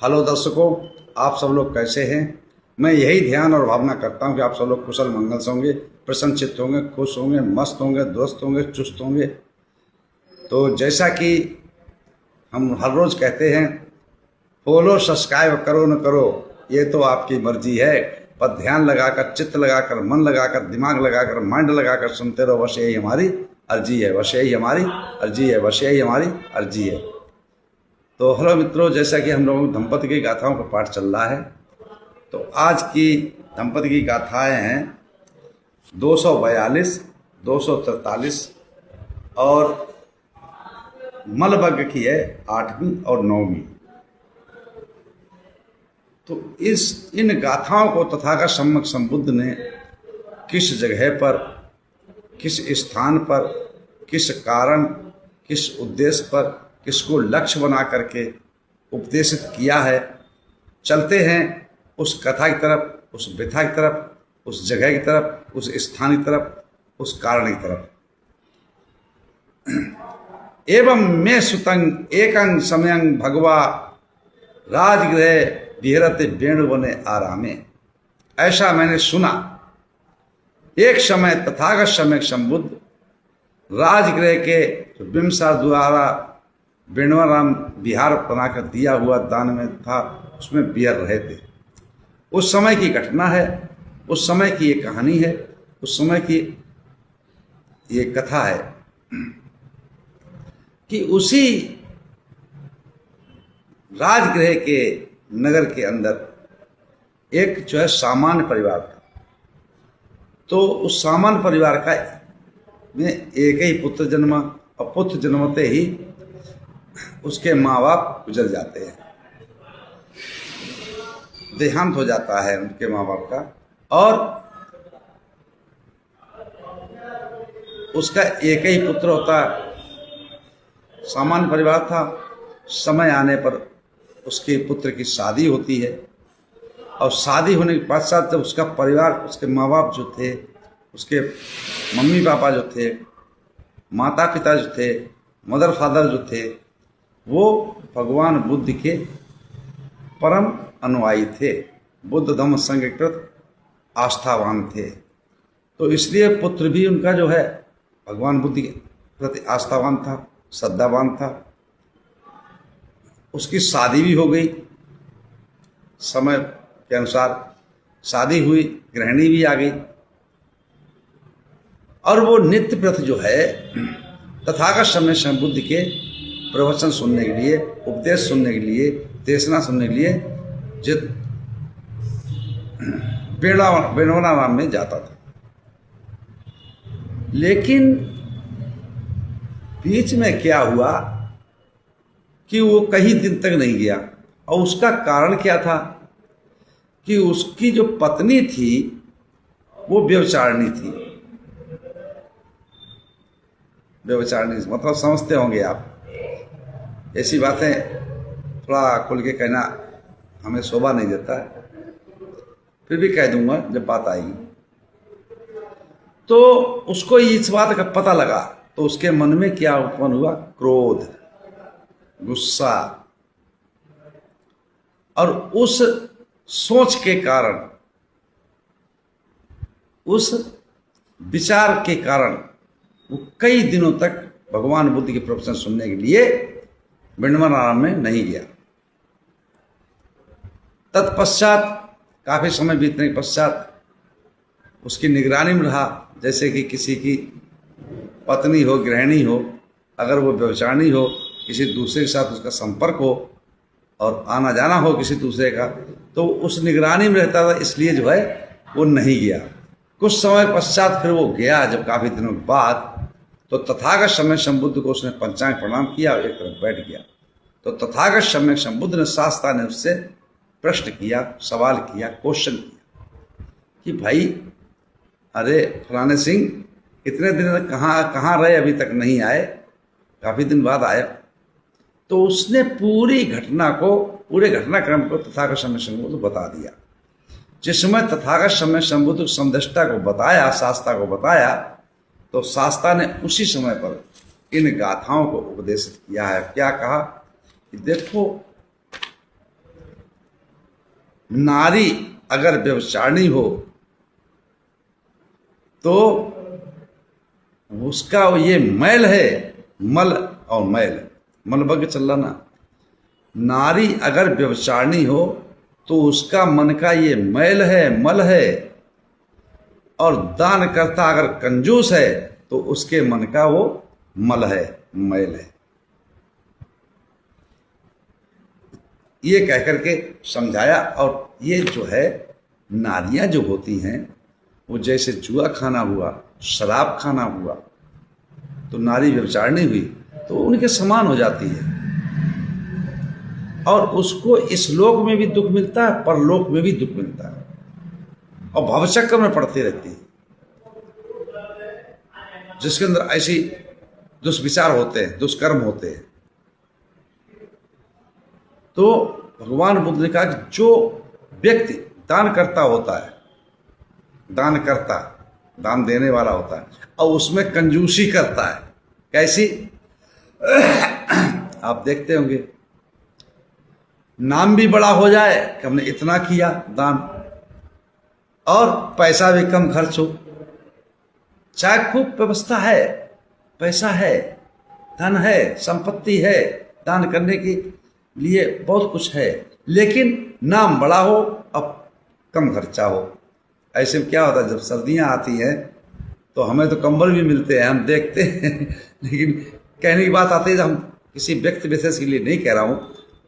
Hello दर्शकों, आप सब लोग कैसे हैं। मैं यही ध्यान और भावना करता हूं कि आप सब लोग कुशल मंगल से होंगे, प्रसन्नचित्त होंगे, खुश होंगे, मस्त होंगे, दुरुस्त होंगे, चुस्त होंगे। तो जैसा कि हम हर रोज़ कहते हैं, फॉलो सब्सक्राइब करो न करो ये तो आपकी मर्जी है, पर ध्यान लगाकर, चित्त लगाकर, मन लगाकर, दिमाग लगाकर, माइंड लगाकर सुनते रहो, बस यही हमारी अर्जी है, बस यही हमारी अर्जी है, बस यही हमारी अर्जी है। तो हेलो मित्रों, जैसा कि हम लोगों दंपति की गाथाओं का पाठ चल रहा है, तो आज की दंपति की गाथाएं हैं 242, 243 और मलबग की है 8वीं और 9वीं। तो इन गाथाओं को तथागत सम्यक संबुद्ध ने किस जगह पर, किस स्थान पर, किस कारण, किस उद्देश्य पर, किसको लक्ष्य बना करके उपदेशित किया है। चलते हैं उस कथा की तरफ, उस व्यथा की तरफ, उस जगह की तरफ, उस स्थान की तरफ, उस कारण की तरफ। एवं मे सुतंग एकं समयं भगवा राजगृह विहरते वेणुवने आरामे। ऐसा मैंने सुना, एक समय तथागत सम्यक संबुद्ध राजगृह के बिंबसार द्वारा वेणुवराम विहार बनाकर दिया हुआ दान में था, उसमें विहर रहे थे। उस समय की घटना है, उस समय की ये कहानी है, उस समय की ये कथा है कि उसी राजगृह के नगर के अंदर एक जो है सामान्य परिवार था। तो उस सामान्य परिवार का में एक ही पुत्र जन्मा, और पुत्र जन्मते ही उसके माँ बाप गुजर जाते हैं, देहांत हो जाता है उनके माँ बाप का, और उसका एक ही पुत्र होता। सामान्य परिवार था। समय आने पर उसके पुत्र की शादी होती है, और शादी होने के पश्चात जब उसका परिवार, उसके माँ बाप जो थे, उसके मम्मी पापा जो थे, माता पिता जो थे, मदर फादर जो थे, वो भगवान बुद्ध के परम अनुयायी थे, बुद्ध धम्म संघ कृत आस्थावान थे। तो इसलिए पुत्र भी उनका जो है भगवान बुद्ध के प्रति आस्थावान था, श्रद्धावान था। उसकी शादी भी हो गई, समय के अनुसार शादी हुई, गृहिणी भी आ गई, और वो नित्य प्रति जो है तथागत सम्यक संबुद्ध के प्रवचन सुनने के लिए, उपदेश सुनने के लिए, देशना सुनने के लिए जित वेणुवनाराम में जाता था। लेकिन बीच में क्या हुआ कि वो कहीं दिन तक नहीं गया, और उसका कारण क्या था कि उसकी जो पत्नी थी वो व्यभिचारिणी थी। व्यभिचारिणी मतलब समझते होंगे आप, ऐसी बातें थोड़ा खुल के कहना हमें शोभा नहीं देता है, फिर भी कह दूंगा जब बात आएगी। तो उसको इस बात का पता लगा, तो उसके मन में क्या उत्पन्न हुआ? क्रोध, गुस्सा, और उस सोच के कारण, उस विचार के कारण वो कई दिनों तक भगवान बुद्ध के प्रवचन सुनने के लिए वेणुवनाराम में नहीं गया। तत्पश्चात काफी समय बीतने के पश्चात उसकी निगरानी में रहा। जैसे कि किसी की पत्नी हो, गृहिणी हो, अगर वो व्यभिचारिणी हो, किसी दूसरे के साथ उसका संपर्क हो और आना जाना हो किसी दूसरे का, तो उस निगरानी में रहता था, इसलिए जो है वो नहीं गया। कुछ समय पश्चात फिर वो गया, जब काफी दिनों के बाद, तो तथागत सम्यक संबुद्ध को उसने पंचांग प्रणाम किया और एक तरफ बैठ गया। तो तथागत सम्यक संबुद्ध ने, शास्त्रा ने उससे प्रश्न किया, सवाल किया, क्वेश्चन किया कि भाई, अरे फलाने सिंह, इतने दिन तक कहाँ रहे, अभी तक नहीं आए, काफी दिन बाद आया। तो उसने पूरी घटना को, पूरे घटनाक्रम को तथागत सम्यक संबुद्ध को बता दिया। जिस समय तथागत सम्यक संबुद्ध समदृष्टा को बताया, शास्त्रा को बताया, तो शास्त्रा ने उसी समय पर इन गाथाओं को उपदेशित किया है। क्या कहा कि देखो, नारी अगर व्यभिचारिणी हो तो उसका ये मैल है, मल और मैल, मल बग चल रहा ना। नारी अगर व्यभिचारिणी हो तो उसका मन का ये मैल है, मल है, और दान करता अगर कंजूस है तो उसके मन का वो मल है, मैल है। ये कह करके समझाया। और ये जो है नारियां जो होती हैं वो जैसे जुआ खाना हुआ, शराब खाना हुआ, तो नारी व्यभिचारिणी हुई तो उनके समान हो जाती है, और उसको इस लोक में भी दुख मिलता है, परलोक में भी दुख मिलता है, और भवचक्र में पड़ती रहती है। जिसके अंदर ऐसी दुष्विचार होते हैं, दुष्कर्म होते हैं। तो भगवान बुद्ध ने कहा कि जो व्यक्ति दान करता होता है, दान करता, दान देने वाला होता है, और उसमें कंजूसी करता है, कैसी? आप देखते होंगे नाम भी बड़ा हो जाए कि हमने इतना किया दान, और पैसा भी कम खर्च हो, चाहे खूब व्यवस्था है, पैसा है, धन है, संपत्ति है, दान करने के लिए बहुत कुछ है, लेकिन नाम बड़ा हो अब कम खर्चा हो। ऐसे में क्या होता है, जब सर्दियां आती हैं तो हमें तो कंबल भी मिलते हैं, हम देखते हैं लेकिन कहने की बात आती है, जब हम किसी व्यक्ति विशेष के लिए नहीं कह रहा हूँ,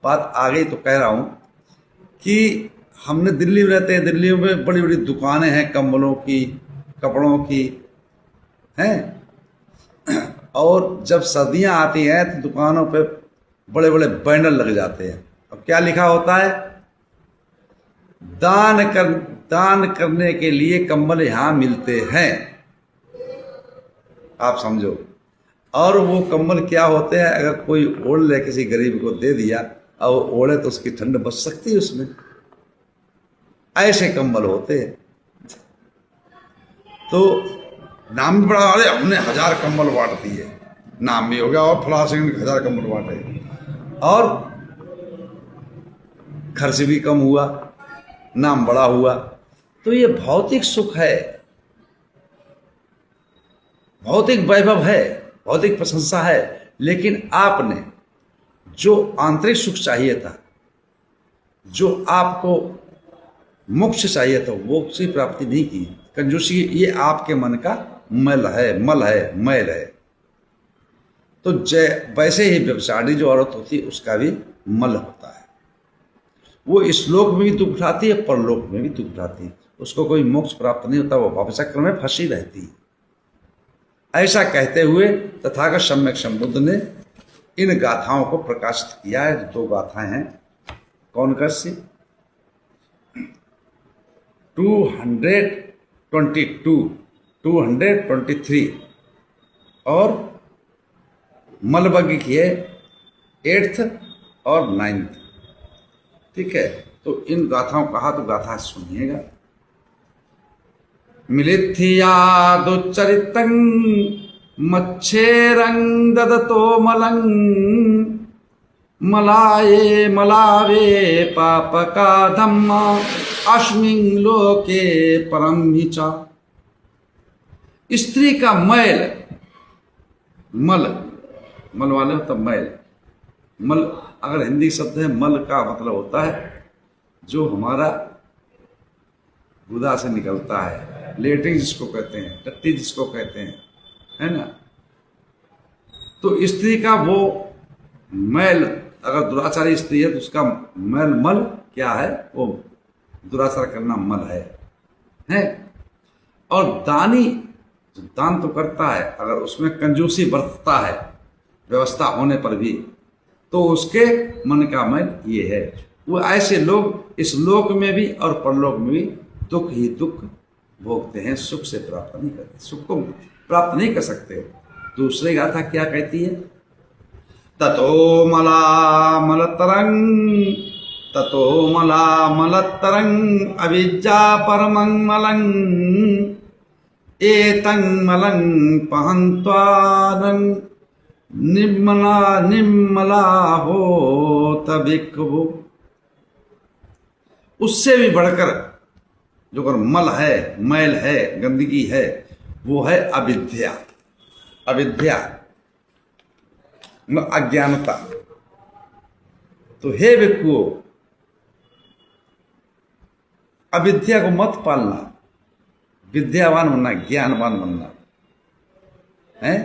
बात आ गई तो कह रहा हूँ कि हमने दिल्ली में रहते हैं, दिल्ली में बड़ी बड़ी दुकानें हैं कंबलों की, कपड़ों की हैं, और जब सर्दियां आती हैं तो दुकानों पे बड़े बड़े बैनर लग जाते हैं। अब क्या लिखा होता है? दान करने के लिए कंबल यहां मिलते हैं, आप समझो। और वो कंबल क्या होते हैं, अगर कोई ओढ़ ले, किसी गरीब को दे दिया और ओढ़े तो उसकी ठंड बच सकती है उसमें, ऐसे कंबल होते हैं। तो नाम भी बड़ा, अरे हमने 1000 कंबल बांट दिए, नाम भी हो गया, और फला सिंह ने 1000 कंबल बांटे, और खर्च भी कम हुआ, नाम बड़ा हुआ। तो ये भौतिक सुख है, भौतिक वैभव है, भौतिक प्रशंसा है, लेकिन आपने जो आंतरिक सुख चाहिए था, जो आपको मोक्ष चाहिए था, वो उसकी प्राप्ति नहीं की। कंजूसी ये आपके मन का मल है, मल है, मैल है। तो वैसे ही व्यभिचारिणी जो औरत होती है उसका भी मल होता है, वो इस लोक में भी दुख उठाती है, परलोक में भी दुख उठाती है, उसको कोई मोक्ष प्राप्त नहीं होता, वो भवचक्र में फंसी रहती है। ऐसा कहते हुए तथागत सम्यक संबुद्ध ने इन गाथाओं को प्रकाशित किया है। 2 गाथाएं हैं, कौन सी? 222, 223 और मलबग की है 8th और 9th। ठीक है, तो इन गाथाओं कहा तो गाथा सुनिएगा। मिलिथियादुच्चरितं मच्छेरं ददतो मलं, मलाये मलावे पापका धम्मा, अस्मिन् लोके परम हि च। स्त्री का मैल, मल, मल वाले होता मैल, मल अगर हिंदी शब्द है, मल का मतलब होता है जो हमारा गुदा से निकलता है, लेटिंग जिसको कहते हैं, टट्टी जिसको कहते हैं, है ना। तो स्त्री का वो मैल, अगर दुराचारी स्त्री है तो उसका मैल, मल क्या है, वो दुराचार करना मल है। और दानी जो दान तो करता है, अगर उसमें कंजूसी बरतता है व्यवस्था होने पर भी, तो उसके मन का मैल ये है। वो ऐसे लोग इस लोक में भी और परलोक में भी दुख ही दुख भोगते हैं, सुख से प्राप्त नहीं करते, सुख को प्राप्त नहीं कर सकते। दूसरी गाथा क्या कहती है? ततो मला मलतरंग, ततो मला मलतरंग अविद्या परमं मलं, एतं मलं पहन्त्वानं निम्मला हो तभिक्खु। उससे भी बढ़कर जो अगर मल है, मैल है, गंदगी है, वो है अविद्या। अविद्या मतलब अज्ञानता। तो हे भिक्षुओं, अविद्या को मत पालना, विद्यावान बनना, ज्ञानवान बनना है।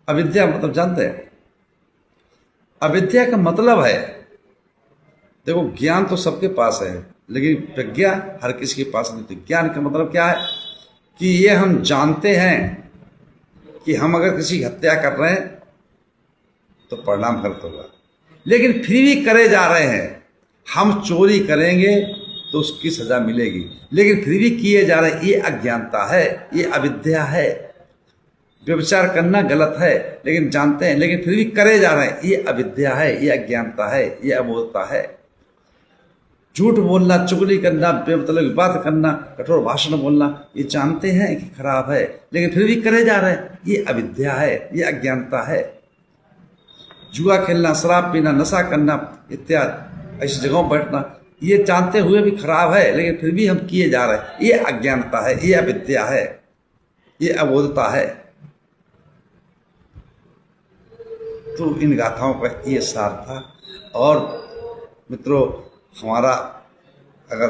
अविद्या मतलब जानते हैं? अविद्या का मतलब है, देखो ज्ञान तो सबके पास है, लेकिन प्रज्ञा हर किसी के पास नहीं। तो ज्ञान का मतलब क्या है कि ये हम जानते हैं कि हम अगर किसी की हत्या कर रहे हैं तो परिणाम गलत होगा, लेकिन फिर भी करे जा रहे हैं। हम चोरी करेंगे तो उसकी सजा मिलेगी, लेकिन फिर भी किए जा रहे हैं, ये अज्ञानता है, ये अविद्या है। व्यभिचार करना गलत है, लेकिन जानते हैं, लेकिन फिर भी करे जा रहे हैं, ये अविद्या है, ये अज्ञानता है, ये अबोधता है। झूठ बोलना, चुगली करना, बेमतलब की बात करना, कठोर भाषण बोलना, ये जानते हैं कि खराब है, लेकिन फिर भी करे जा रहे हैं, ये अविद्या है, ये अज्ञानता है। जुआ खेलना, शराब पीना, नशा करना इत्यादि ऐसी जगहों पर बैठना, ये जानते हुए भी खराब है, लेकिन फिर भी हम किए जा रहे हैं, ये अज्ञानता है, ये अविद्या है, ये अबोधता है। तो इन गाथाओं का ये सार था। और मित्रों, हमारा अगर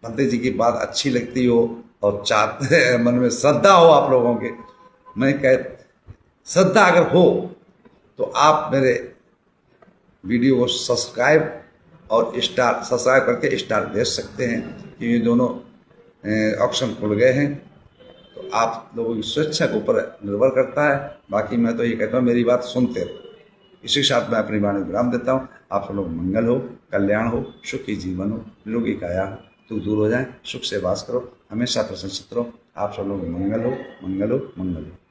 पंडित जी की बात अच्छी लगती हो और चाहते हैं, मन में श्रद्धा हो आप लोगों के, मैं कह श्रद्धा अगर हो तो आप मेरे वीडियो को सब्सक्राइब और स्टार, सब्सक्राइब करके स्टार भेज सकते हैं कि ये दोनों ऑप्शन खुल गए हैं। तो आप लोगों की स्वेच्छा के ऊपर निर्भर करता है। बाकी मैं तो ये कहता हूँ, मेरी बात सुनते रहो। इसी के साथ मैं अपनी वाणी विराम देता हूँ। आप सब लोग मंगल हो, कल्याण हो, सुखी जीवन हो, निरोगी काया हो, दुख दूर हो जाए, सुख से वास करो, हमेशा प्रसन्नचित्त रहो। आप सब लोग मंगल हो, मंगल हो, मंगल हो।